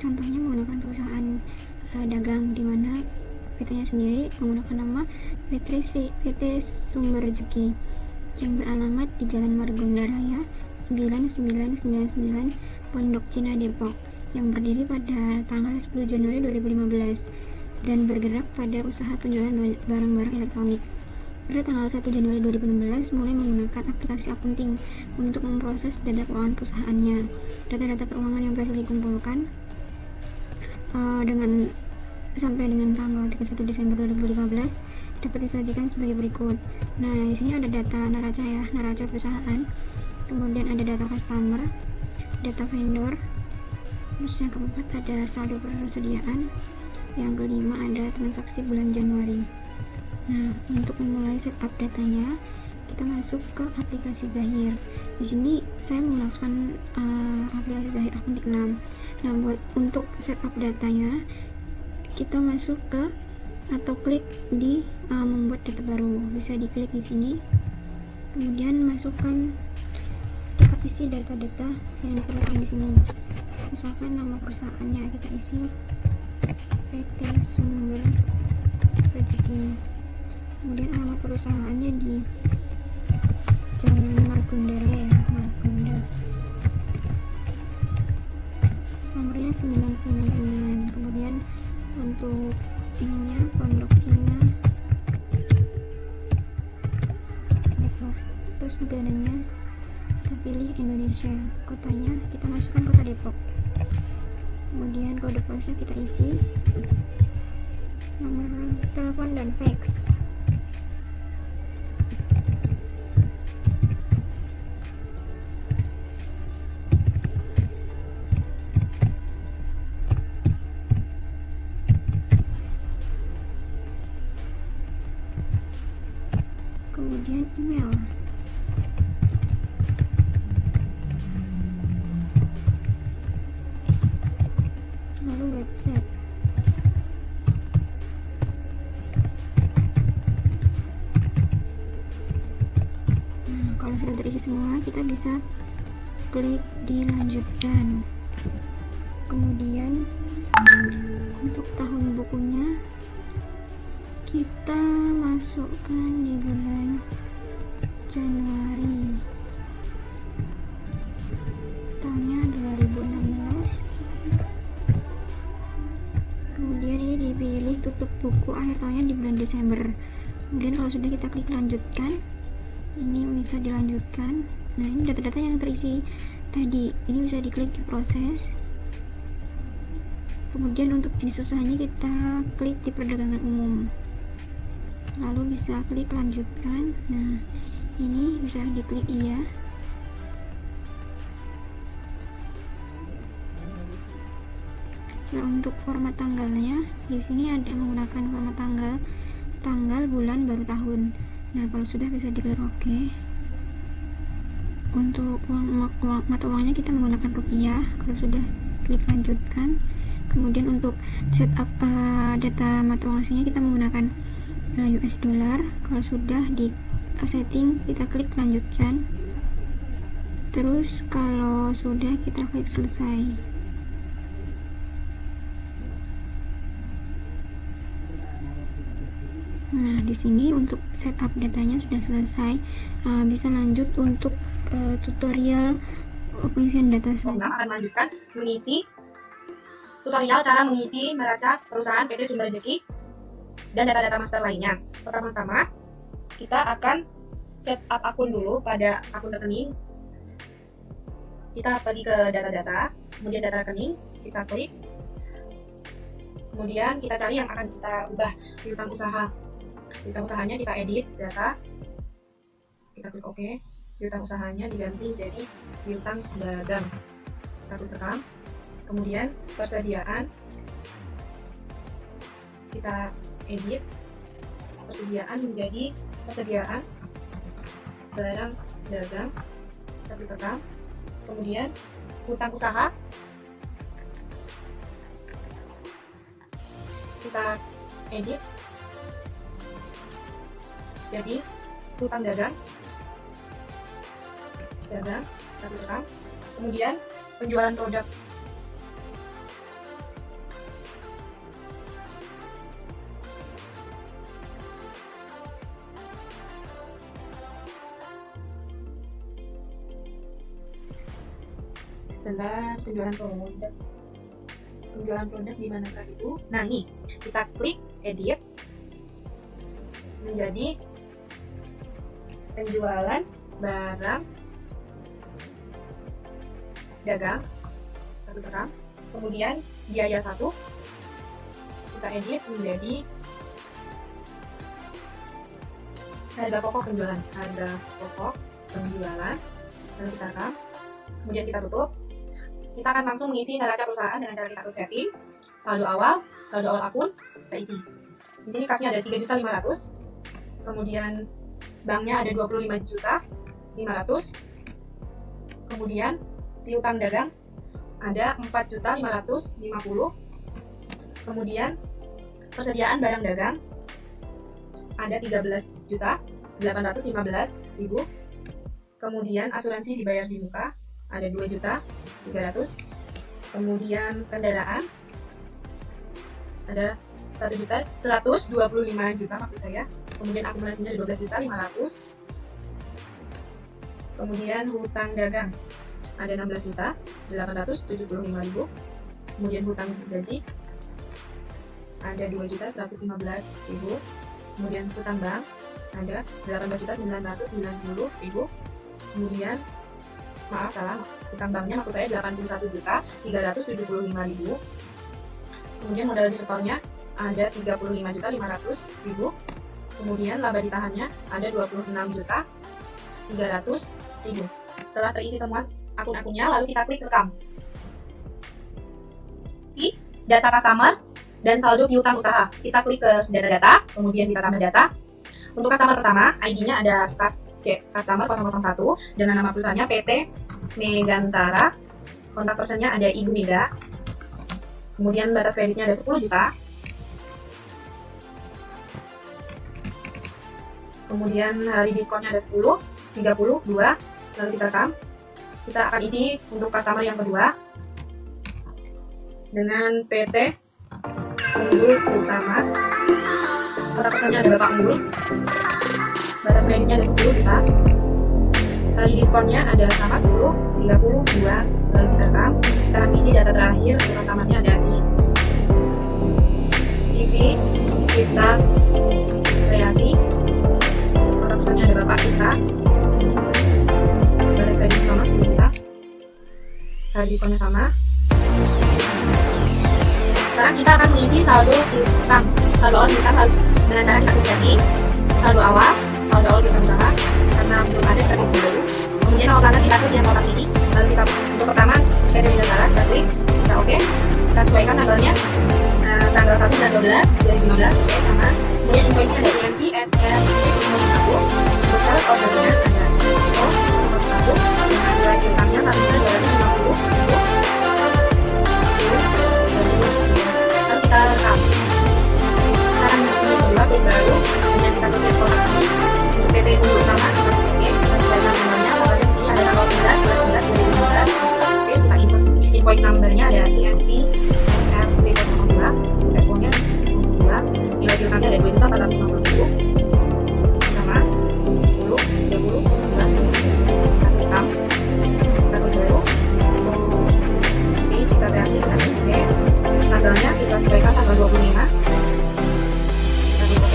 Contohnya menggunakan perusahaan dagang, di mana PT-nya sendiri menggunakan nama PT Sumber Rezeki yang beralamat di Jalan Margonda Raya 9999 Pondok Cina Depok, yang berdiri pada tanggal 10 Januari 2015 dan bergerak pada usaha penjualan barang-barang elektronik. Pada tanggal 1 Januari 2016 mulai menggunakan aplikasi akunting untuk memproses data keuangan perusahaannya. Data-data keuangan yang berhasil dikumpulkan sampai dengan tanggal 31 Desember 2015 dapat disajikan sebagai berikut. Nah, di sini ada data neraca perusahaan, kemudian ada data customer, data vendor, terus yang keempat ada saldo persediaan, yang kelima ada transaksi bulan Januari. Nah, untuk memulai setup datanya, kita masuk ke aplikasi Zahir. Di sini saya menggunakan aplikasi Zahir Akuntik 6. Nah, untuk setup datanya, kita masuk ke atau klik di membuat data baru. Bisa diklik di sini, kemudian masukkan, kita isi data-data yang diperlukan di sini. Misalkan nama perusahaannya kita isi PT Sumber Rezeki. Kemudian alamat perusahaannya di Jalan Margonda Raya, Margonda. Nomornya 999. Kemudian untuk ininya Pondok Cina Depok. Terus negaranya kita pilih Indonesia. Kotanya kita masukkan kota Depok. Kemudian kode posnya kita isi, nomor telepon dan fax. Kemudian email. Lalu website. Nah, kalau sudah terisi semua, kita bisa klik di lanjutkan. Kemudian untuk tahun bukunya kita masukkan di bulan Januari, tahunnya 2016. Kemudian ini dipilih tutup buku akhir tahunnya di bulan Desember. Kemudian kalau sudah, kita klik lanjutkan. Ini bisa dilanjutkan. Nah, ini data-data yang terisi tadi, ini bisa diklik di proses. Kemudian untuk jenis usahanya kita klik di perdagangan umum, lalu bisa klik lanjutkan. Nah, ini bisa diklik iya. Nah, untuk format tanggalnya di sini ada menggunakan format tanggal, bulan, baru tahun. Nah, kalau sudah bisa diklik oke. Untuk mata uangnya kita menggunakan rupiah. Kalau sudah, klik lanjutkan. Kemudian untuk setup data mata uang aslinya kita menggunakan US dollar. Kalau sudah di setting, kita klik lanjutkan. Terus kalau sudah, kita klik selesai. Nah, di sini untuk setup datanya sudah selesai. Bisa lanjut untuk tutorial pengisian data selanjutnya. Akan melanjutkan mengisi tutorial cara mengisi neraca perusahaan PT Sumber Rezeki dan data-data master lainnya. Pertama-tama kita akan setup akun dulu pada akun rekening. Kita pergi ke data-data, kemudian data rekening, kita klik. Kemudian kita cari yang akan kita ubah piutang usaha. Piutang usahanya kita edit data, kita klik OK. Piutang usahanya diganti jadi piutang dagang. Kita klik rekam. Kemudian persediaan kita edit, persediaan menjadi persediaan barang dagang, kita klik rekam. Kemudian hutang usaha kita edit jadi hutang dagang, kita klik rekam. Kemudian penjualan produk Sebentar, penjualan produk. Penjualan produk di manakah itu? Nah, ini kita klik edit menjadi penjualan barang dagang, satu tekan. Kemudian biaya 1 kita edit menjadi harga pokok penjualan, harga pokok penjualan, lalu kita rekam, kemudian kita tutup. Kita akan langsung mengisi neraca perusahaan dengan cara kita klik setting, saldo awal akun, kita isi. Di sini kasnya ada 3.500.000, kemudian banknya ada 25.500.000, kemudian piutang dagang ada 4.550.000, kemudian persediaan barang dagang ada 13.815.000, kemudian asuransi dibayar di muka ada 2.300.000, kemudian kendaraan ada 1.125.000 maksud saya, kemudian akumulasinya 12.500.000, kemudian hutang dagang ada 16.875.000, kemudian hutang gaji ada 2.115.000, kemudian hutang bank ada 18.990.000, kemudian hutang banknya maksud saya 81.375.000, kemudian modal di setornya ada 35.500.000, kemudian laba ditahannya ada 26.300.000. Setelah terisi semua akun-akunnya, lalu kita klik rekam. Di data customer dan saldo piutang usaha, kita klik ke data-data, kemudian kita tambah data. Untuk customer pertama, ID-nya ada customer 001 dengan nama perusahaannya PT Megantara, kontak personnya ada Ibu Mega, kemudian batas kreditnya ada 10 juta, kemudian hari diskonnya ada 10, 30, 2, lalu kita rekam. Kita akan isi untuk customer yang kedua dengan PT Unggul Utama, kontak personnya ada Bapak Unggul, batas kreditnya ada 10 juta, hari diskonnya ada sama 10, 30, 2, lalu kita rekam. Kita akan isi data terakhir untuk customernya ada CV kita kreasi, kontak personnya ada Bapak kita, batas kreditnya sama 10 juta, hari diskonnya sama. Sekarang kita akan mengisi saldo piutang, saldo awal piutang dengan cara kita klik setting, saldo awal piutang usaha, karena belum ada kita klik dulu. Kemudian nomor pelanggan kita klik yang kotak ini, lalu kita untuk pertama PT Megantara kita klik, kita oke, kita sesuaikan tanggalnya tanggal 1 dan 12 2015, oke sama. Kemudian invoice-nya ada IMP SR 1, untuk sales ordernya ada SO 1, dengan nilai piutangnya 1.250.000. Kita rekam. Sekarang yang kedua klik baru, kemudian kita klik kotak ini untuk PT Unggul Utama, oke, kita sesuaikan nomornya, pokoknya di sini ada tanggal 11 2015, oke, kita input invoice numbernya ada IMP SR 02, SO-nya 02, nilai piutangnya ada 2.450.000, sama 10, 30, 2, kita rekam, kita klik baru, untuk kita kreasi, kita klik oke. Tanggalnya kita sesuaikan tanggal 25, kita klik OK,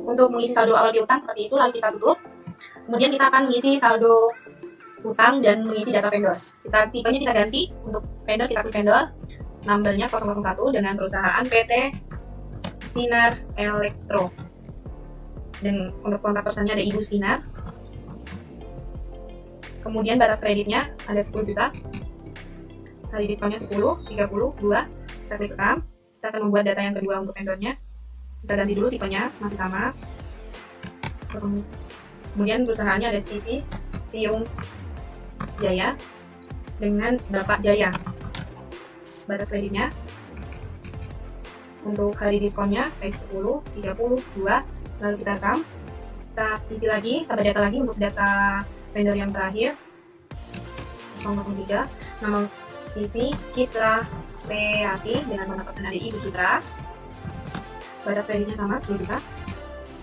untuk mengisi saldo awal piutang seperti itu, lalu kita tutup. Kemudian kita akan mengisi saldo utang dan mengisi data vendor. Tipenya kita ganti, untuk vendor kita klik vendor, numbernya 001 dengan perusahaan PT Sinar Elektro, dan untuk kontak personnya ada Ibu Sinar. Kemudian batas kreditnya ada 10 juta, hari diskonnya 10, 30, 2, kita klik rekam. Kita akan membuat data yang kedua untuk vendornya, kita ganti dulu tipenya masih sama. Kemudian perusahaannya ada CV Tiung Jaya dengan Bapak Jaya, batas kreditnya untuk hari diskonnya kasih 10, 30, 2, lalu kita rekam. Kita isi lagi, tambah data lagi untuk data vendor yang terakhir 003, nama CV Citra kreasi dengan kontak person ADI Ibu Citra. Batas kreditnya sama 10 juta.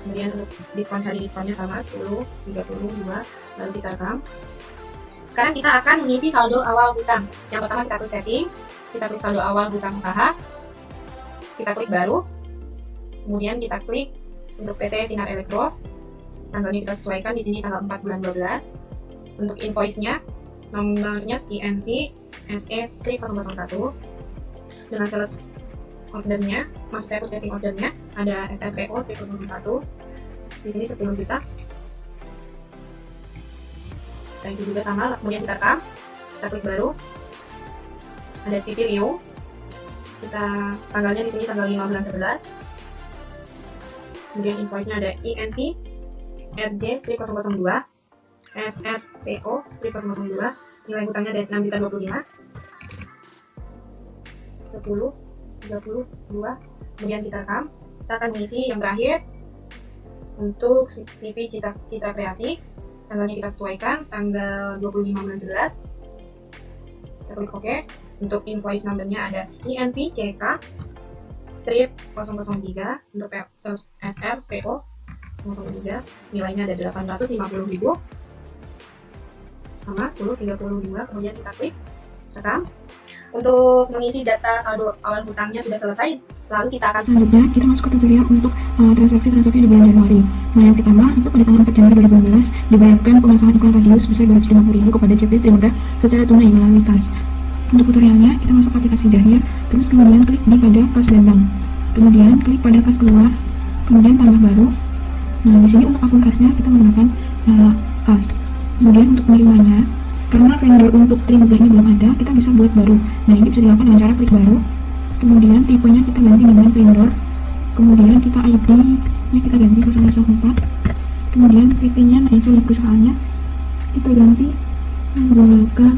Kemudian untuk diskon, hari diskonnya sama 10, 32, lalu kita rekam. Sekarang kita akan mengisi saldo awal hutang. Yang pertama kita klik setting, kita klik saldo awal hutang usaha, kita klik baru, kemudian kita klik untuk PT Sinar Elektro, tanggalnya kita sesuaikan di sini tanggal 4 bulan 12. Untuk invoice-nya, nomornya INV SE strip 001 dengan sales ordernya, maksud saya purchasing ordernya ada SRPO strip 001 di sini 10 juta. Dan itu juga sama, kemudian kita rekam, kita klik baru, ada CP kita tanggalnya di sini tanggal 5 bulan 11. Kemudian invoice-nya ada INV RJ strip 002 SRPO strip 002, nilai hutangnya ada 6.025.000, 10, 32, kemudian kita rekam. Kita akan mengisi yang terakhir untuk TV Citra Kreasi, tanggalnya kita sesuaikan tanggal 25 bulan 11. Kita klik OK. Untuk invoice numbernya ada INV CK strip 003 untuk SR PO 003, nilainya ada 850.000 sama 10.32, kemudian kita klik rekam. Untuk mengisi data saldo awal hutangnya sudah selesai, lalu kita akan selanjutnya kita masuk ke tutorial untuk transaksi di bulan Januari. Nah, yang pertama untuk pada tanggal 4 Januari 2012 dibayarkan pemasangan iklan radio sebesar 250.000 kepada CP Trimodal secara tunai melalui kas. Untuk tutorialnya kita masuk aplikasi Jahir, terus kemudian klik di pada kas dan bank, kemudian klik pada kas keluar, kemudian tambah baru. Nah, di sini untuk akun kasnya kita menggunakan kas. Kemudian untuk menerimanya, karena vendor untuk Trimodal ini belum ada, kita bisa buat baru. Nah, ini bisa dilakukan dengan cara klik baru, kemudian tipenya kita ganti dengan vendor, kemudian kita ID-nya kita ganti 004, kemudian PT-nya, nah itu perusahaannya kita ganti menggunakan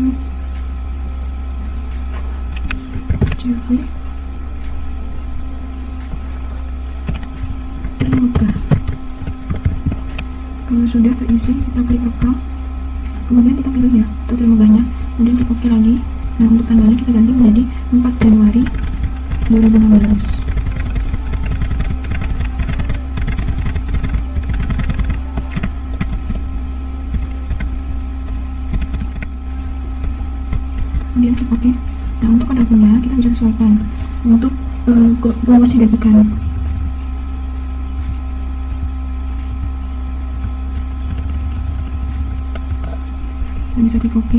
Jahir Trimodal. Kalau sudah terisi, kita klik rekam, kemudian kita pilih ya untuk Trimodalnya, kemudian klik OK lagi. Nah, untuk tanggalnya kita ganti menjadi 4 Januari 2016. Kemudian klik OK. Nah, untuk akunnya kita bisa sesuaikan untuk promosi dan iklan. Kita bisa klik OK.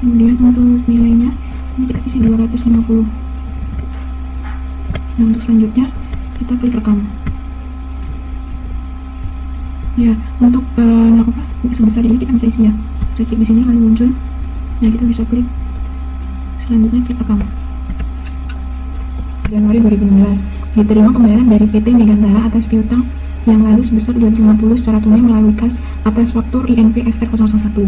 Kemudian untuk nilainya ini kita isi 250. Nah, untuk selanjutnya kita klik rekam. Ya, untuk sebesar ini kita bisa isi ya. Kita klik di sini lalu muncul. Nah, kita bisa klik selanjutnya klik rekam. Januari 2016 diterima pembayaran dari PT Megantara atas piutang yang lalu sebesar 250 secara tunai melalui kas atas faktur INV SR 001.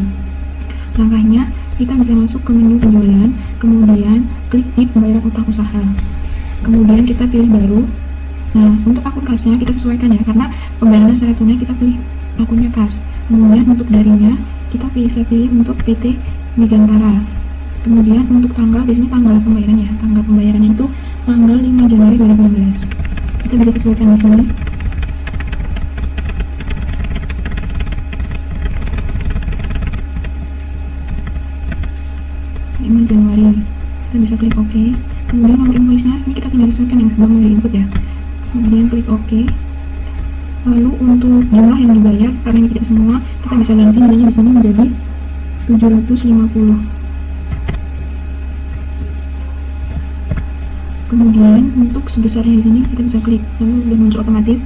Langkahnya, kita bisa masuk ke menu penjualan, kemudian klik di pembayaran utang usaha, kemudian kita pilih baru. Nah, untuk akun kasnya kita sesuaikan ya, karena pembayaran secara tunai kita pilih akunnya kas. Kemudian untuk darinya kita bisa pilih untuk PT Megantara. Kemudian untuk tanggal, di sini tanggal pembayarannya, tanggal pembayarannya itu tanggal 5 Januari 2016. Kita bisa sesuaikan di sini. Januari, kita bisa klik OK. Kemudian nomor invoice-nya ini kita tinggal sesuaikan yang sedang di input ya. Kemudian klik OK. Lalu untuk jumlah yang dibayar, karena ini tidak semua, kita bisa ganti nilainya di sini menjadi 750. Kemudian untuk sebesarnya di sini kita bisa klik, lalu sudah muncul otomatis.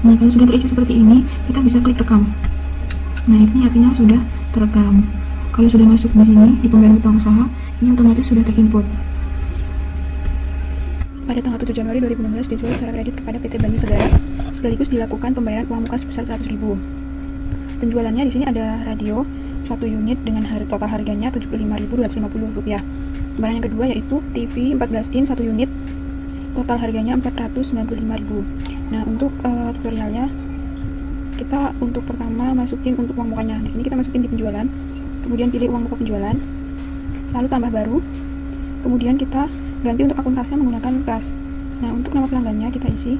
Nah, kalau sudah terisi seperti ini, kita bisa klik rekam. Nah, ini artinya sudah terekam. Kalau sudah masuk di sini di pembayaran utang usaha, ini otomatis sudah terinput. Pada tanggal 7 Januari 2016 dijual secara kredit kepada PT Banyu Segara, sekaligus dilakukan pembayaran uang muka sebesar 100.000. Penjualannya di sini ada radio 1 unit dengan total harganya Rp75.250. Barang yang kedua yaitu TV 14 in 1 unit, total harganya Rp495.000. Nah, untuk tutorialnya kita untuk pertama masukin untuk uang mukanya. Di sini kita masukin di penjualan. Kemudian pilih uang muka penjualan, lalu tambah baru, kemudian kita ganti untuk akun kasnya menggunakan kas. Nah, untuk nama pelanggannya kita isi.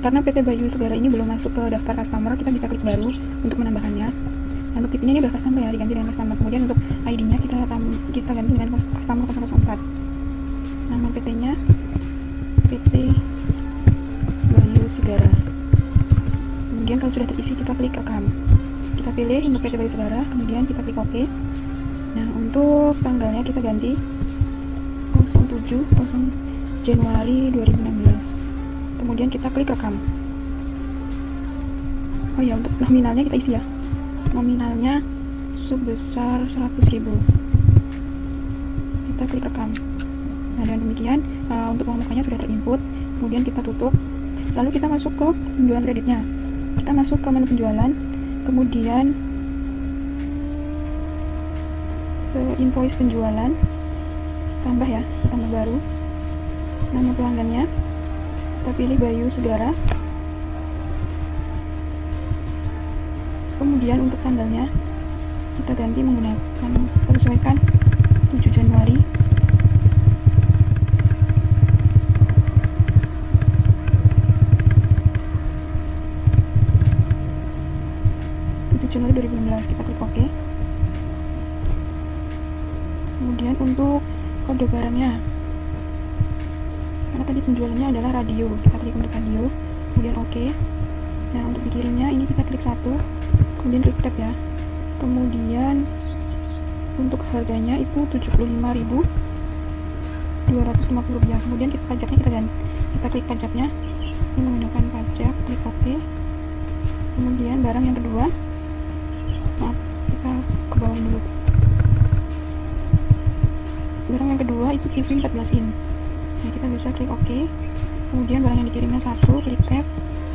Karena PT Bayu Segara ini belum masuk ke daftar customer, kita bisa klik baru untuk menambahkannya. Nah, untuk IP-nya ini udah customer ya, diganti dengan customer. Kemudian untuk ID-nya kita ganti dengan customer 004. Nama PT-nya PT Bayu Segara. Kemudian kalau sudah terisi kita klik account. Kita pilih untuk PT Bayu Segara, kemudian kita klik OK. Nah, untuk tanggalnya kita ganti 07 Januari 2016. Kemudian kita klik rekam. Oh ya, untuk nominalnya kita isi ya. Nominalnya sebesar 100.000. Kita klik rekam. Nah, dengan demikian untuk uang mukanya sudah terinput. Kemudian kita tutup. Lalu kita masuk ke penjualan kreditnya. Kita masuk ke menu penjualan. Kemudian ke invoice penjualan. Tambah ya, tambah baru. Nama pelanggannya kita pilih Bayu Segara. Kemudian untuk tanggalnya kita ganti menggunakan, kita sesuaikan 7 Januari. Januari 2016, kita klik OK. Kemudian untuk kode barangnya, karena tadi penjualannya adalah radio, kita klik untuk radio, kemudian OK. Nah, untuk dikirimnya ini kita klik 1, kemudian klik tab ya. Kemudian untuk harganya itu 75.250 rupiah. Kemudian pajaknya kita klik pajaknya, ini menggunakan pajak, klik OK. Kemudian barang yang kedua, maaf, kita ke bawah dulu. Barang yang kedua itu TV 14 in. Nah, kita bisa klik OK. Kemudian barang yang dikirimnya 1, klik tab,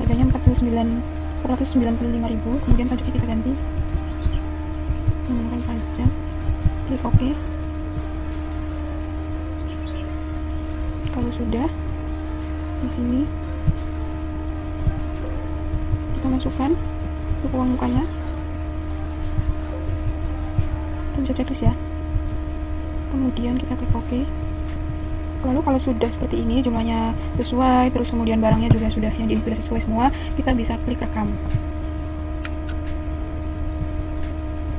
harganya 195.000. Kemudian pajaknya kita ganti menggunakan pajak, klik OK. Kalau sudah, di sini kita masukkan untuk uang mukanya. Kita bisa checklist ya. Kemudian kita klik OK. Lalu kalau sudah seperti ini, jumlahnya sesuai, terus kemudian barangnya juga sudah sesuai semua, kita bisa klik rekam.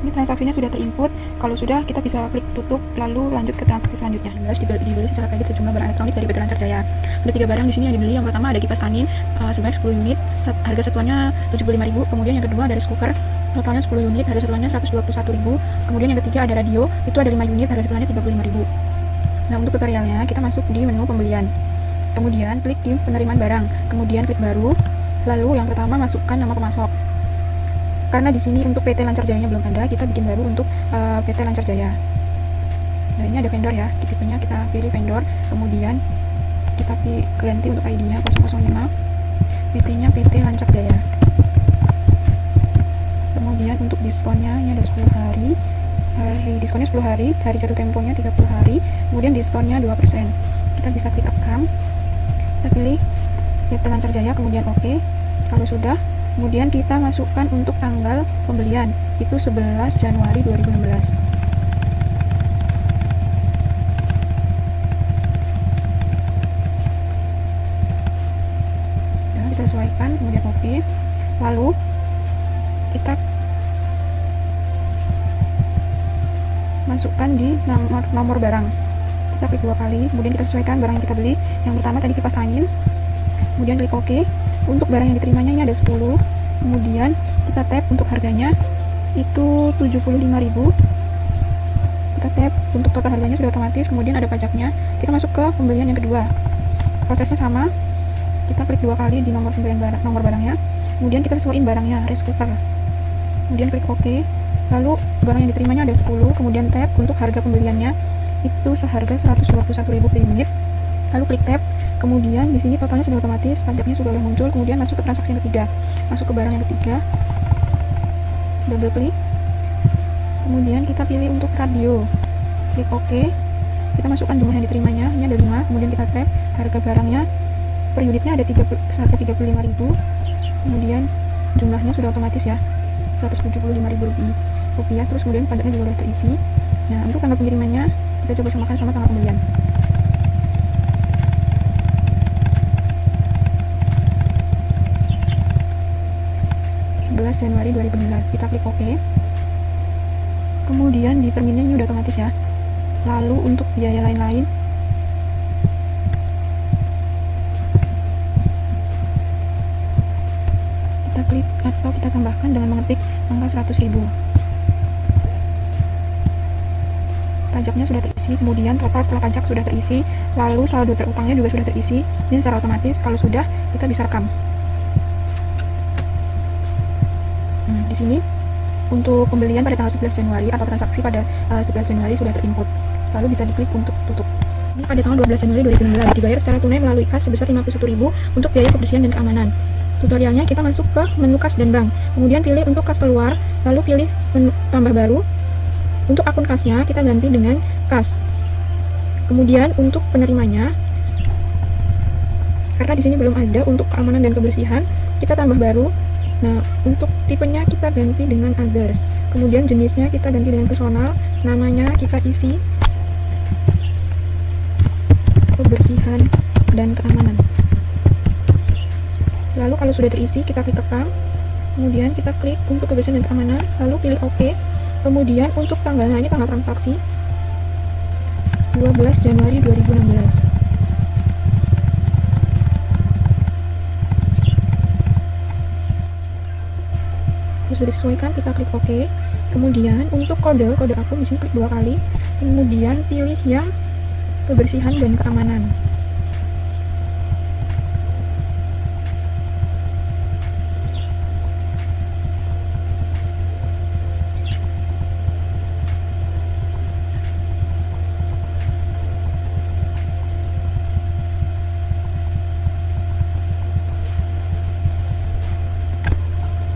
Ini transaksinya sudah terinput. Kalau sudah, kita bisa klik tutup, lalu lanjut ke transaksi selanjutnya. Dibeli secara kredit sejumlah barang elektronik dari PT Lancar Jaya. Ada 3 barang di sini yang dibeli. Yang pertama ada kipas angin sebanyak 10 unit, harga satuannya 75.000. Kemudian yang kedua ada rice cooker, totalnya 10 unit, harga satuannya 121.000. Kemudian yang ketiga ada radio, itu ada 5 unit, harga satuannya 35.000. Nah, untuk tutorialnya kita masuk di menu pembelian. Kemudian klik di penerimaan barang, kemudian klik baru. Lalu yang pertama masukkan nama pemasok. Karena di sini untuk PT Lancar Jaya belum ada, kita bikin baru untuk PT Lancar Jaya. Nah, ini ada vendor ya, di tipenya kita pilih vendor, kemudian kita ganti untuk ID-nya 005, PT-nya PT Lancar Jaya. Kemudian untuk diskonnya ini ada 10 hari. Diskonnya 10 hari, hari jatuh temponya 30 hari, kemudian diskonnya 2%. Kita bisa klik account, kita pilih PT Lancar Jaya, kemudian OK. Kalau sudah, kemudian kita masukkan untuk tanggal pembelian, itu 11 Januari 2016. Nah, kita sesuaikan, kemudian OK. Lalu kita masukkan di nomor barang, kita klik 2 kali, kemudian kita sesuaikan barang yang kita beli. Yang pertama tadi kipas angin, kemudian klik OK. Untuk barang yang diterimanya ini ada 10, kemudian kita tap untuk harganya itu 75.000. Kita tap untuk total harganya sudah otomatis, kemudian ada pajaknya. Kita masuk ke pembelian yang kedua, prosesnya sama, kita klik 2 kali di nomor barangnya, kemudian kita sesuaikan barangnya, rice cooker, kemudian klik OK. Lalu barang yang diterimanya ada 10, kemudian tab untuk harga pembeliannya itu seharga 121.000 per unit. Lalu klik tab, kemudian di sini totalnya sudah otomatis, pajaknya sudah muncul. Kemudian masuk ke transaksi yang ketiga, masuk ke barang yang ketiga, double klik, kemudian kita pilih untuk radio, klik OK. Kita masukkan jumlah yang diterimanya, ini ada 5, kemudian kita tab, harga barangnya per unitnya ada seharga 35.000, kemudian jumlahnya sudah otomatis ya, 175.000 rupiah, terus kemudian pajaknya juga sudah terisi. Nah, untuk tanggal pengirimannya kita coba samakan sama tanggal pembelian. 11 Januari 2016. Kita klik OK. Kemudian di terminal ini udah otomatis ya. Lalu untuk biaya lain-lain, kita klik atau kita tambahkan dengan mengetik angka 100.000. Pajaknya sudah terisi, kemudian total setelah pajak sudah terisi, lalu saldo berutangnya juga sudah terisi, dan secara otomatis kalau sudah kita bisa rekam. Di sini untuk pembelian pada tanggal 11 Januari atau transaksi pada 11 Januari sudah terinput, lalu bisa diklik untuk tutup. Ini pada tanggal 12 Januari 2016 dibayar secara tunai melalui kas sebesar 51.000 untuk biaya kebersihan dan keamanan. Tutorialnya kita masuk ke menu kas dan bank, kemudian pilih untuk kas keluar, lalu pilih menu tambah baru. Untuk akun kasnya kita ganti dengan kas. Kemudian untuk penerimanya, karena di sini belum ada untuk keamanan dan kebersihan, kita tambah baru. Nah, untuk tipenya kita ganti dengan others. Kemudian jenisnya kita ganti dengan personal, namanya kita isi kebersihan dan keamanan. Lalu kalau sudah terisi kita klik rekam. Kemudian kita klik untuk kebersihan dan keamanan, lalu pilih OK. Kemudian untuk tanggalnya ini tanggal transaksi 12 Januari 2016. Sudah disesuaikan, kita klik OK. Kemudian untuk kode akun di sini klik 2 kali. Kemudian pilih yang kebersihan dan keamanan.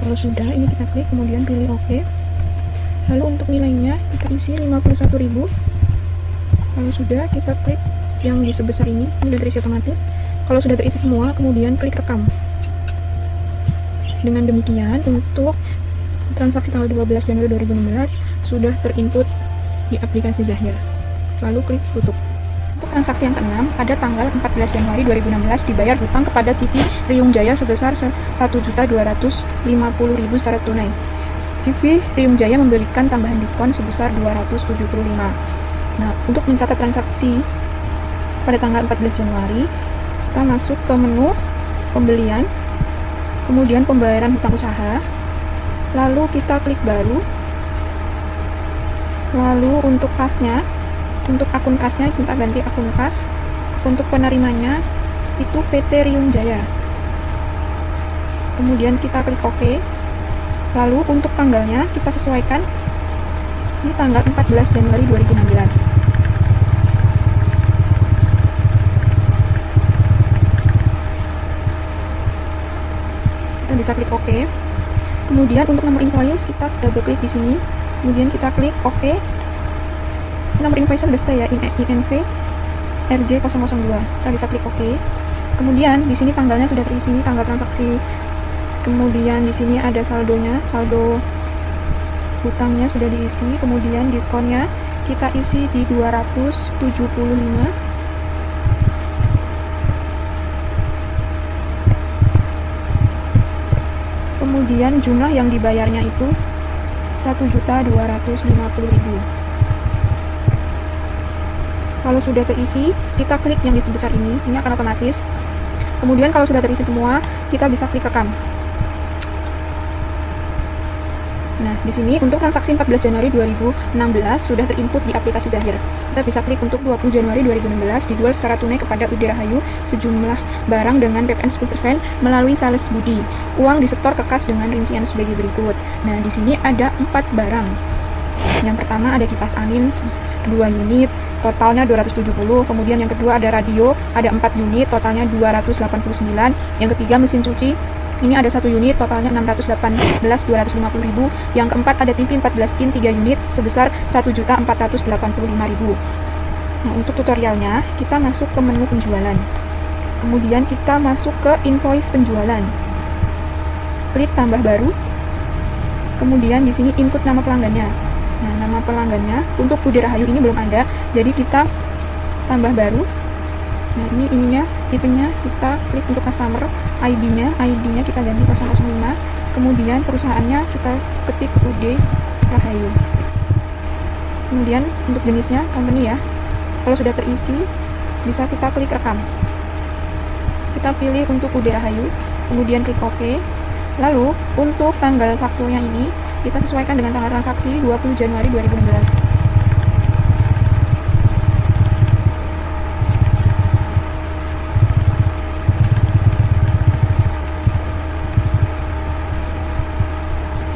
Kalau sudah, ini kita klik, kemudian pilih OK. Lalu untuk nilainya kita isi 51.000. Kalau sudah, kita klik yang di sebesar ini sudah terisi otomatis. Kalau sudah terisi semua, kemudian klik rekam. Dengan demikian, untuk transaksi tanggal 12 Januari 2016 sudah terinput di aplikasi Zahir. Lalu klik tutup. Untuk transaksi yang ke-6, pada tanggal 14 Januari 2016 dibayar hutang kepada CV Riung Jaya sebesar 1.250.000 secara tunai. CV Riung Jaya memberikan tambahan diskon sebesar 275. Nah, untuk mencatat transaksi pada tanggal 14 Januari, kita masuk ke menu pembelian, kemudian pembayaran hutang usaha, lalu kita klik baru, lalu untuk kasnya, untuk akun kasnya kita ganti akun kas. Untuk penerimanya itu PT Riung Jaya. Kemudian kita klik OK. Lalu untuk tanggalnya kita sesuaikan. Ini tanggal 14 Januari 2016. Kita bisa klik OK. Kemudian untuk nomor invoice kita double klik di sini. Kemudian kita klik OK. Nomor invoice sudah ya, INV RJ002. Kita bisa klik OK. Kemudian di sini tanggalnya sudah terisi, tanggal transaksi. Kemudian di sini ada saldonya, saldo hutangnya sudah diisi. Kemudian diskonnya kita isi di 275. Kemudian jumlah yang dibayarnya itu 1.250.000. Kalau sudah terisi, kita klik yang di sebesar ini akan otomatis. Kemudian kalau sudah terisi semua, kita bisa klik rekam. Nah, di sini untuk transaksi 14 Januari 2016 sudah terinput di aplikasi Zahir. Kita bisa klik untuk 20 Januari 2016 dijual secara tunai kepada Udi Rahayu sejumlah barang dengan PPN 10% melalui Sales Budi. Uang disetor ke kas dengan rincian sebagai berikut. Nah, di sini ada 4 barang. Yang pertama ada kipas angin 2 unit, totalnya 270. Kemudian yang kedua ada radio, ada 4 unit, totalnya 289. Yang ketiga mesin cuci, ini ada 1 unit, totalnya 618.250.000. Yang keempat ada TV 14 in 3 unit sebesar 1.485.000. Nah, untuk tutorialnya kita masuk ke menu penjualan. Kemudian kita masuk ke invoice penjualan. Klik tambah baru. Kemudian di sini input nama pelanggannya. Nah, nama pelanggannya untuk Budi Rahayu ini belum ada, jadi kita tambah baru. Nah, ini ininya, tipenya kita klik untuk customer. ID-nya kita ganti 005, kemudian perusahaannya kita ketik UD Rahayu. Kemudian untuk jenisnya company ya. Kalau sudah terisi, bisa kita klik rekam. Kita pilih untuk UD Rahayu, kemudian klik OK. Lalu untuk tanggal waktunya ini kita sesuaikan dengan tanggal transaksi 20 Januari 2016.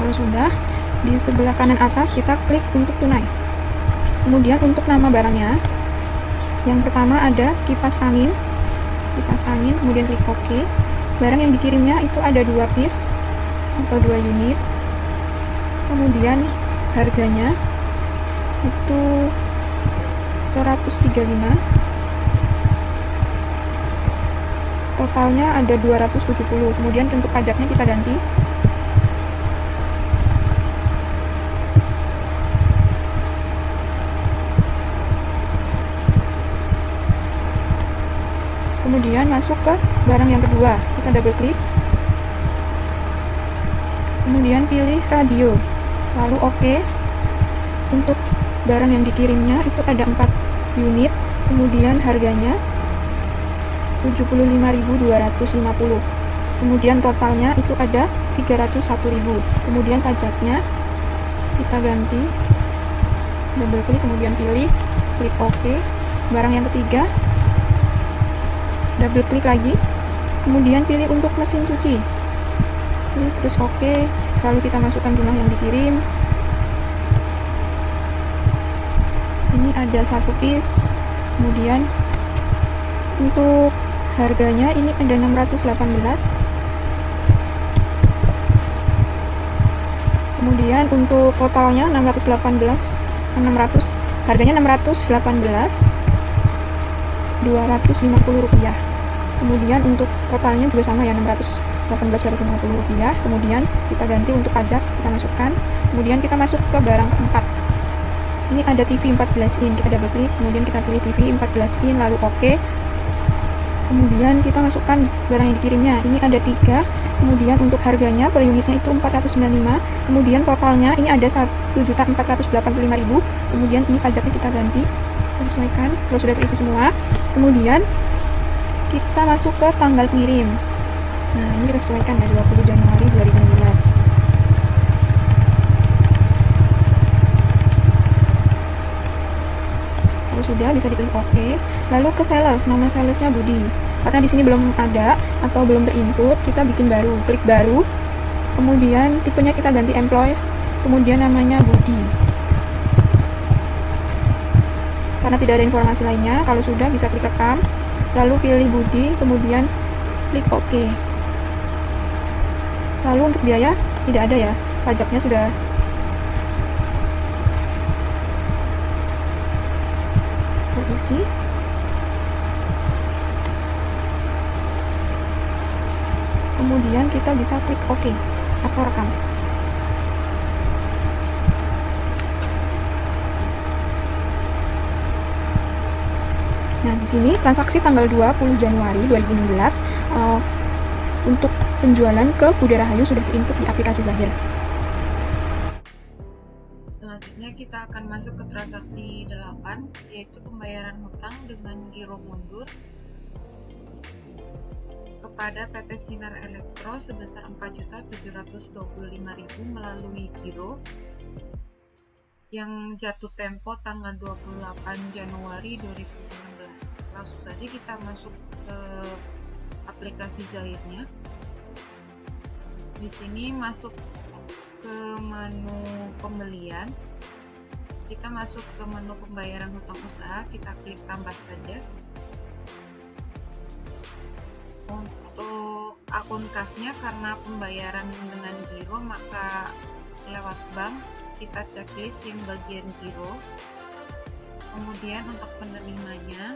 Kalau sudah, di sebelah kanan atas kita klik untuk tunai. Kemudian untuk nama barangnya, yang pertama ada kipas angin, kemudian klik OK. Barang yang dikirimnya itu ada 2 piece atau 2 unit. Kemudian harganya itu 135. Totalnya ada 270. Kemudian untuk pajaknya kita ganti. Kemudian masuk ke barang yang kedua, kita double klik, kemudian pilih radio, lalu OK. Untuk barang yang dikirimnya itu ada 4 unit, kemudian harganya 75.250, kemudian totalnya itu ada 301.000, kemudian pajaknya kita ganti, double klik, kemudian pilih, klik OK. Barang yang ketiga, double klik lagi, kemudian pilih untuk mesin cuci, terus OK. Lalu kita masukkan jumlah yang dikirim. Ini ada 1 piece. Kemudian untuk harganya ini ada 618. Kemudian untuk totalnya 600, harganya 618, 250 rupiah. Kemudian untuk totalnya juga sama ya, 618,250 rupiah. Kemudian kita ganti untuk pajak, kita masukkan. Kemudian kita masuk ke barang keempat. Ini ada TV 14 in, kita double klik, kemudian kita pilih TV 14 in, lalu OK. Kemudian kita masukkan barang yang dikirimnya. Ini ada 3. Kemudian untuk harganya per unitnya itu 495. Kemudian totalnya ini ada 1.485.000. Kemudian ini pajaknya kita ganti, kita sesuaikan. Kalau sudah terisi semua, kemudian kita masuk ke tanggal kirim. Nah, ini kita sesuaikan ya, 20 Januari 2016. Kalau sudah, bisa diklik OK. Lalu ke sales, nama salesnya Budi. Karena di sini belum ada atau belum terinput, kita bikin baru. Klik baru. Kemudian tipenya kita ganti employee. Kemudian namanya Budi. Karena tidak ada informasi lainnya, kalau sudah bisa klik rekam. Lalu pilih Budi, kemudian klik OK. Lalu untuk biaya tidak ada ya, pajaknya sudah terisi. Kemudian kita bisa klik OK atau rekam. Nah, di sini transaksi tanggal 20 Januari 2016 untuk penjualan ke Budi Rahayu sudah terinput di aplikasi Zahir. Selanjutnya kita akan masuk ke transaksi 8, yaitu pembayaran hutang dengan giro mundur kepada PT Sinar Elektro sebesar 4.725.000 melalui giro yang jatuh tempo tanggal 28 Januari 2016. Langsung saja kita masuk ke aplikasi Zahirnya. Di sini masuk ke menu pembelian. Kita masuk ke menu pembayaran hutang usaha, kita klik tambah saja. Untuk akun kasnya, karena pembayaran dengan giro maka lewat bank, kita checklist yang bagian giro. Kemudian untuk penerimanya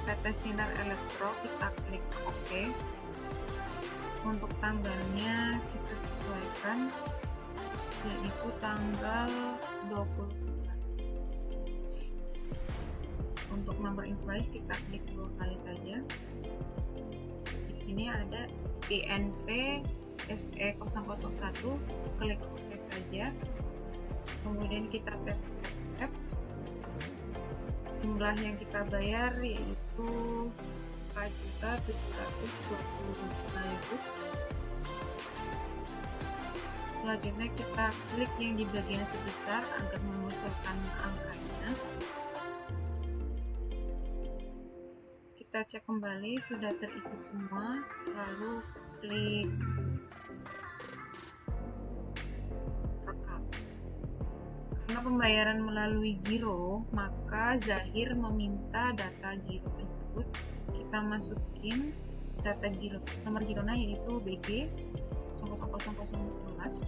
PT Sinar Elektro, kita klik OK. Untuk tanggalnya kita sesuaikan, yaitu tanggal 20. Untuk nomor invoice kita klik 2 kali saja. Di sini ada INV SE001, klik OK saja. Kemudian kita tap. Jumlah yang kita bayar yaitu 4.725.000. Selanjutnya kita klik yang di bagian sebesar agar memunculkan angkanya. Kita cek kembali sudah terisi semua, lalu klik rekam. Karena pembayaran melalui giro, maka Zahir meminta data giro tersebut. Kita masukin data giro, nomor gironya yaitu BG 000011.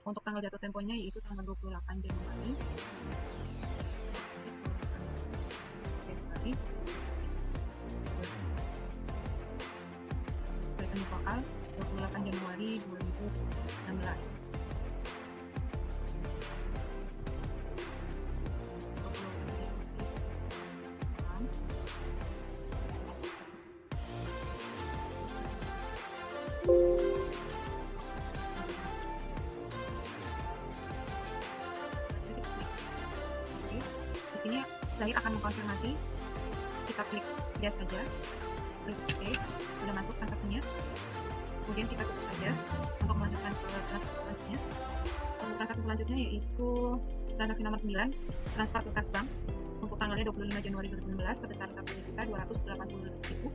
Untuk tanggal jatuh temponya yaitu tanggal 28 Januari. Kalian soal 28 Januari 2016. Di sini Zahir akan mengkonfirmasi. Kita klik yes saja, klik OK, sudah masuk transaksinya. Kemudian kita tutup saja untuk melanjutkan ke transaksi selanjutnya. Untuk transaksi selanjutnya yaitu transaksi nomor 9, transfer ke kas bank untuk tanggalnya 25 Januari 2016 sebesar 1.280.000.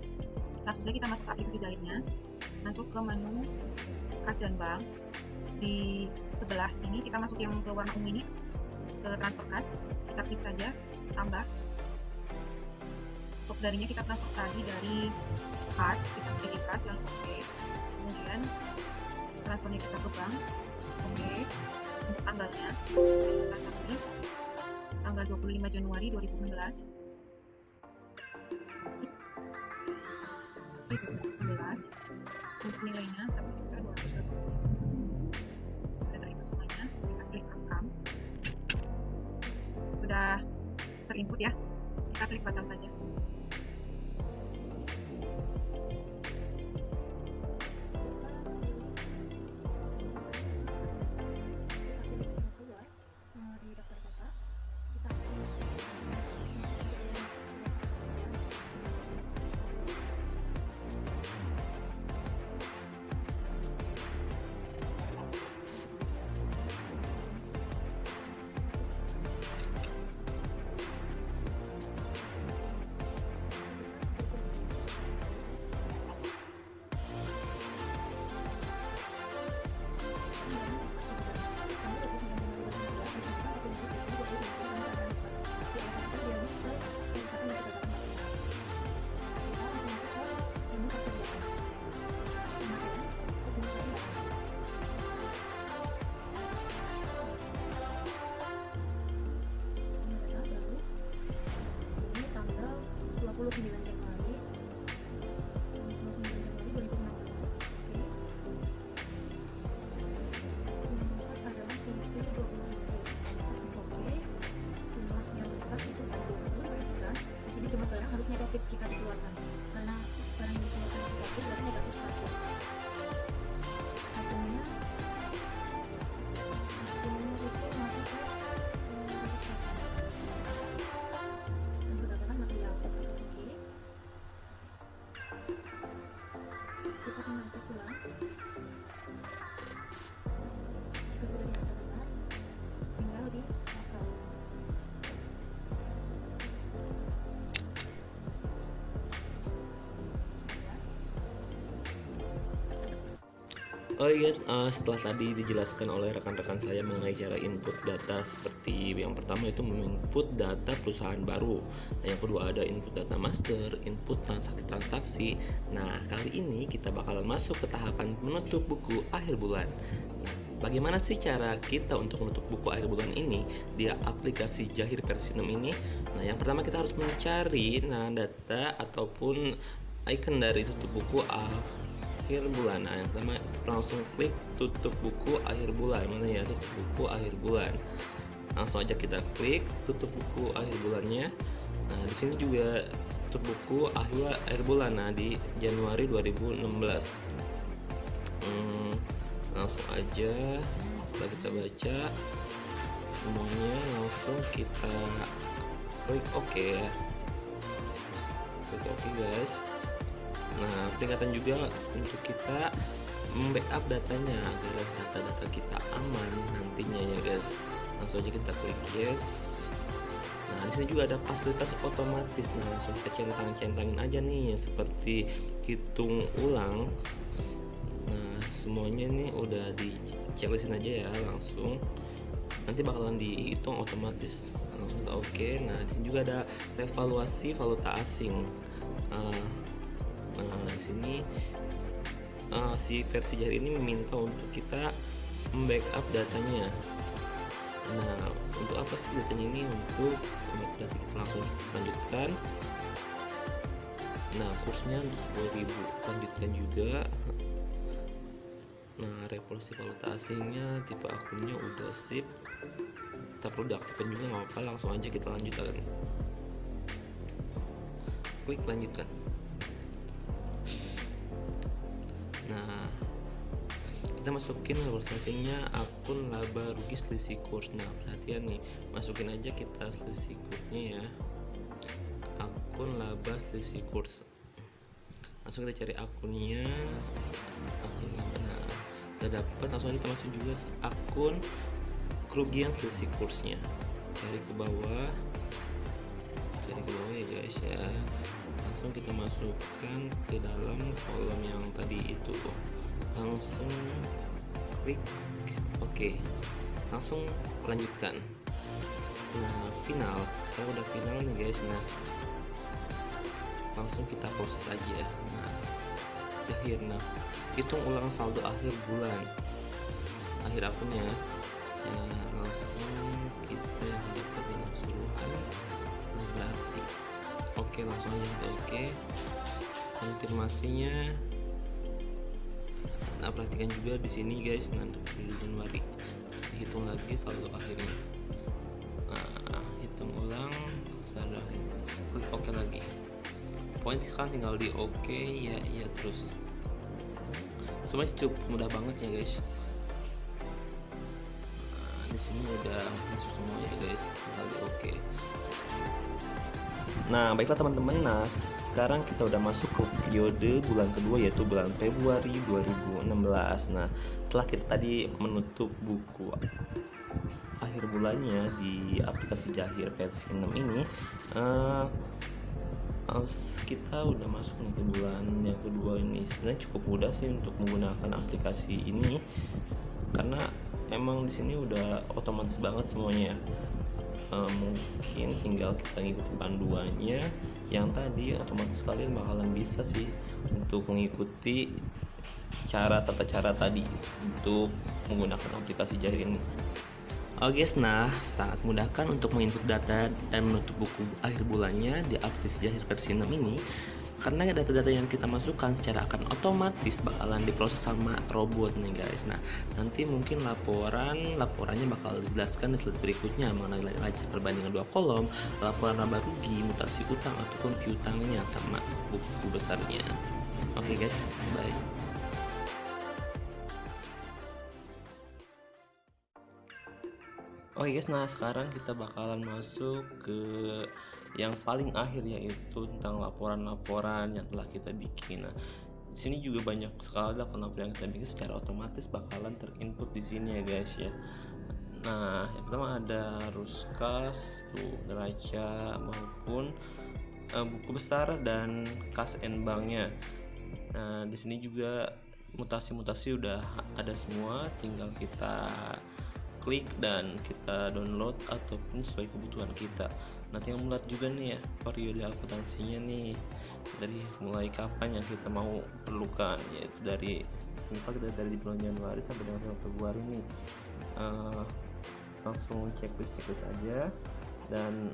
Langsung saja kita masuk ke aplikasi Zahirnya, masuk ke menu kas dan bank. Di sebelah ini kita masuk yang ke warna ungu ini, ke transfer kas. Kita klik saja tambah. Untuk darinya kita transfer tadi dari kas, kita pilih kas lalu OK. Kemudian transfernya kita ke bank, OK. Untuk tanggalnya transaksi tanggal 25 Januari 2016. Untuk nilainya 1.200.000. Sudah terinput semuanya. Kita klik rekam. Sudah terinput ya. Kita klik batal saja. Kita dikeluarkan karena barang yang dikeluarkan negatif berarti negatif pajak. Hasilnya itu masuk ke dan berdasarkan material. Oke, kita tinggal cek ulang. Jika sudah dirasa benar, tinggal di hafal. Oh yes, setelah tadi dijelaskan oleh rekan-rekan saya mengenai cara input data, seperti yang pertama itu menginput data perusahaan baru, nah, yang kedua ada input data master, input transaksi-transaksi. Nah, kali ini kita bakalan masuk ke tahapan menutup buku akhir bulan. Nah, bagaimana sih cara kita untuk menutup buku akhir bulan ini di aplikasi Zahir versi 6 ini? Nah, yang pertama kita harus mencari data ataupun icon dari tutup buku akhir bulan. Nah, yang pertama kita langsung klik tutup buku akhir bulan. Mana ya tutup buku akhir bulan? Langsung aja kita klik tutup buku akhir bulannya. Nah, di sini juga untuk buku akhir bulan, nah di Januari 2016. Langsung aja setelah kita baca semuanya, langsung kita klik OK ya. Klik OK guys. Nah, peringatan juga untuk kita membackup datanya agar data-data kita aman nantinya ya guys. Langsung aja kita klik yes. Nah, di sini juga ada fasilitas otomatis. Nah, langsung kita centangin aja nih seperti hitung ulang. Nah, semuanya nih udah di checklistin aja ya, langsung nanti bakalan dihitung otomatis. Langsung kita oke. Nah, di sini juga ada revaluasi valuta asing. Nah, di sini si versi Jahir ini meminta untuk kita membackup datanya. Nah, untuk apa sih datanya ini? Untuk data kita langsung kita lanjutkan. Nah, kursnya untuk 10.000 lanjutkan juga. Nah, revaluasi valuta asingnya, tipe akunnya udah sip, tak perlu diaktifkan juga nggak apa-apa, langsung aja kita lanjutkan. Klik lanjutkan. Nah, kita masukin revaluasinya akun laba rugi selisih kurs. Nah, perhatian nih, masukin aja kita selisih kursnya ya, akun laba selisih kurs. Langsung kita cari akunnya. Nah, udah dapat, langsung kita masuk juga akun kerugian selisih kursnya. Cari ke bawah ya guys ya. Langsung kita masukkan ke dalam kolom yang tadi itu. Langsung klik OK. Langsung lanjutkan. Nah, final. Sekarang udah final nih guys. Nah, langsung kita proses aja. Nah, Jahir. Nah, hitung ulang saldo akhir bulan, akhir akunnya ya, langsung kita dapat dengan keseluruhan. Nah, berarti oke, langsung aja kita oke. Konfirmasinya. Nah, perhatikan juga di sini guys, nanti di Januari hitung lagi saldo akhirnya. Nah, hitung ulang saldo akhir, klik oke lagi. Poin kan tinggal di oke ya terus. Semuanya cukup mudah banget ya guys. Nah, di sini udah masuk semua ya guys, tinggal di oke. Nah, baiklah teman-teman. Nah, sekarang kita udah masuk ke periode bulan kedua, yaitu bulan Februari 2016. Nah, setelah kita tadi menutup buku akhir bulannya di aplikasi Jahir versi 6 ini, kita udah masuk nih ke bulan yang kedua ini. Sebenarnya cukup mudah sih untuk menggunakan aplikasi ini, karena emang di sini udah otomatis banget semuanya. Mungkin tinggal kita ngikutin panduannya yang tadi, otomatis kalian bakalan bisa sih untuk mengikuti tata cara tadi untuk menggunakan aplikasi Jahir ini. Oke guys, nah sangat mudahkan untuk menginput data dan menutup buku akhir bulannya di aplikasi Jahir versi 6 ini, karena data-data yang kita masukkan secara akan otomatis bakalan diproses sama robot nih guys. Nah, nanti mungkin laporannya bakal dijelaskan di slide berikutnya mengenai neraca perbandingan dua kolom, laporan laba rugi, mutasi utang ataupun piutangnya sama buku besarnya. Oke guys, bye. Oke guys, nah sekarang kita bakalan masuk ke yang paling akhir, yaitu tentang laporan-laporan yang telah kita bikin. Nah, di sini juga banyak sekali laporan-laporan yang kita bikin secara otomatis bakalan terinput di sini ya guys ya. Nah, yang pertama ada ruskas, neraca maupun buku besar dan kas and banknya. Nah, di sini juga mutasi-mutasi udah ada semua, tinggal kita klik dan kita download ataupun sesuai kebutuhan kita. Nanti yang melihat juga nih ya periode akuntansinya nih, dari mulai kapan yang kita mau perlukan, yaitu dari dari bulan Januari sampai dengan Februari nih. Langsung checklist aja dan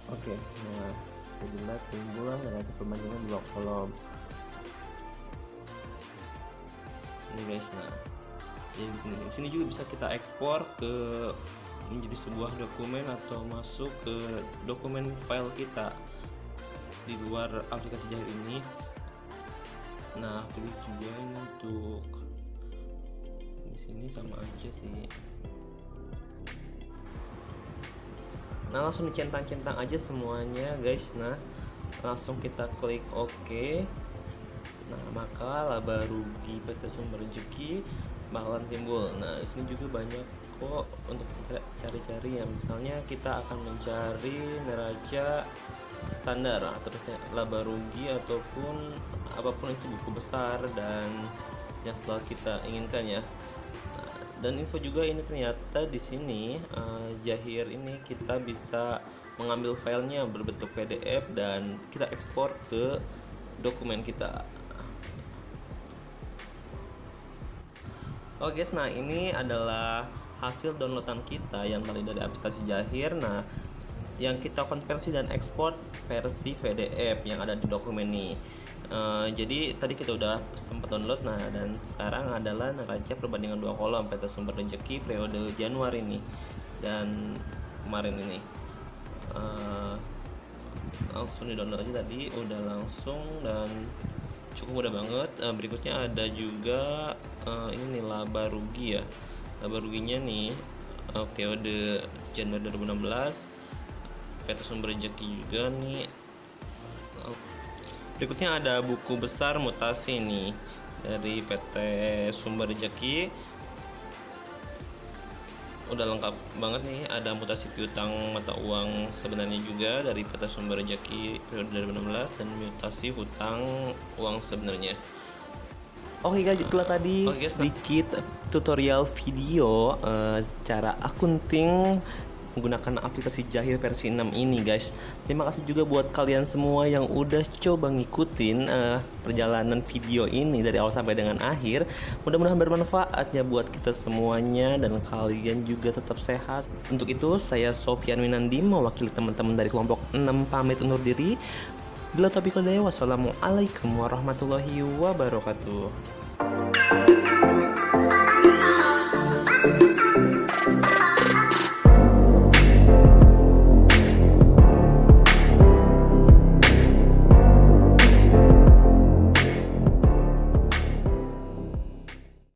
oke. Nah, kita timbulah neraca perbandingan dua kolom ini guys. Nah, jadi di sini juga bisa kita ekspor ke menjadi sebuah dokumen atau masuk ke dokumen file kita. di luar aplikasi Jahir ini. Nah, pilih juga ini untuk di sini sama aja sih. Nah, langsung dicentang-centang aja semuanya guys. Nah, langsung kita klik OK. Nah, maka laba rugi PT Sumber Rezeki bakalan timbul. Nah, di sini juga banyak kok untuk kita cari-cari ya. Misalnya kita akan mencari neraca standar atau laba rugi ataupun apapun itu buku besar dan yang selalu kita inginkan ya. Dan info juga ini ternyata di sini Jahir ini kita bisa mengambil filenya berbentuk PDF dan kita ekspor ke dokumen kita. Oke guys, nah ini adalah hasil downloadan kita yang tadi dari aplikasi Jahir. Nah, yang kita konversi dan ekspor versi PDF yang ada di dokumen ini. Jadi tadi kita udah sempat download. Nah, dan sekarang adalah neraca perbandingan 2 kolom PT Sumber Rezeki periode Januari ini dan kemarin ini. Langsung di download aja tadi, udah langsung dan cukup mudah banget. Berikutnya ada juga ini nih laba rugi ya. Laba ruginya nih periode Januari 2016 PT Sumber Rezeki juga nih. Berikutnya ada buku besar mutasi nih dari PT Sumber Rezeki. Udah lengkap banget nih, ada mutasi piutang mata uang sebenarnya juga dari PT Sumber Rezeki periode 2016 dan mutasi hutang uang sebenarnya. Oke guys, itulah tadi sedikit tutorial video cara akunting menggunakan aplikasi Jahir versi 6 ini guys. Terima kasih juga buat kalian semua yang udah coba ngikutin perjalanan video ini dari awal sampai dengan akhir. Mudah-mudahan bermanfaat ya buat kita semuanya dan kalian juga tetap sehat. Untuk itu saya Sofyan Winandi mewakili teman-teman dari kelompok 6 pamit undur diri. Bila taufiq wal hidayah, wassalamualaikum warahmatullahi wabarakatuh.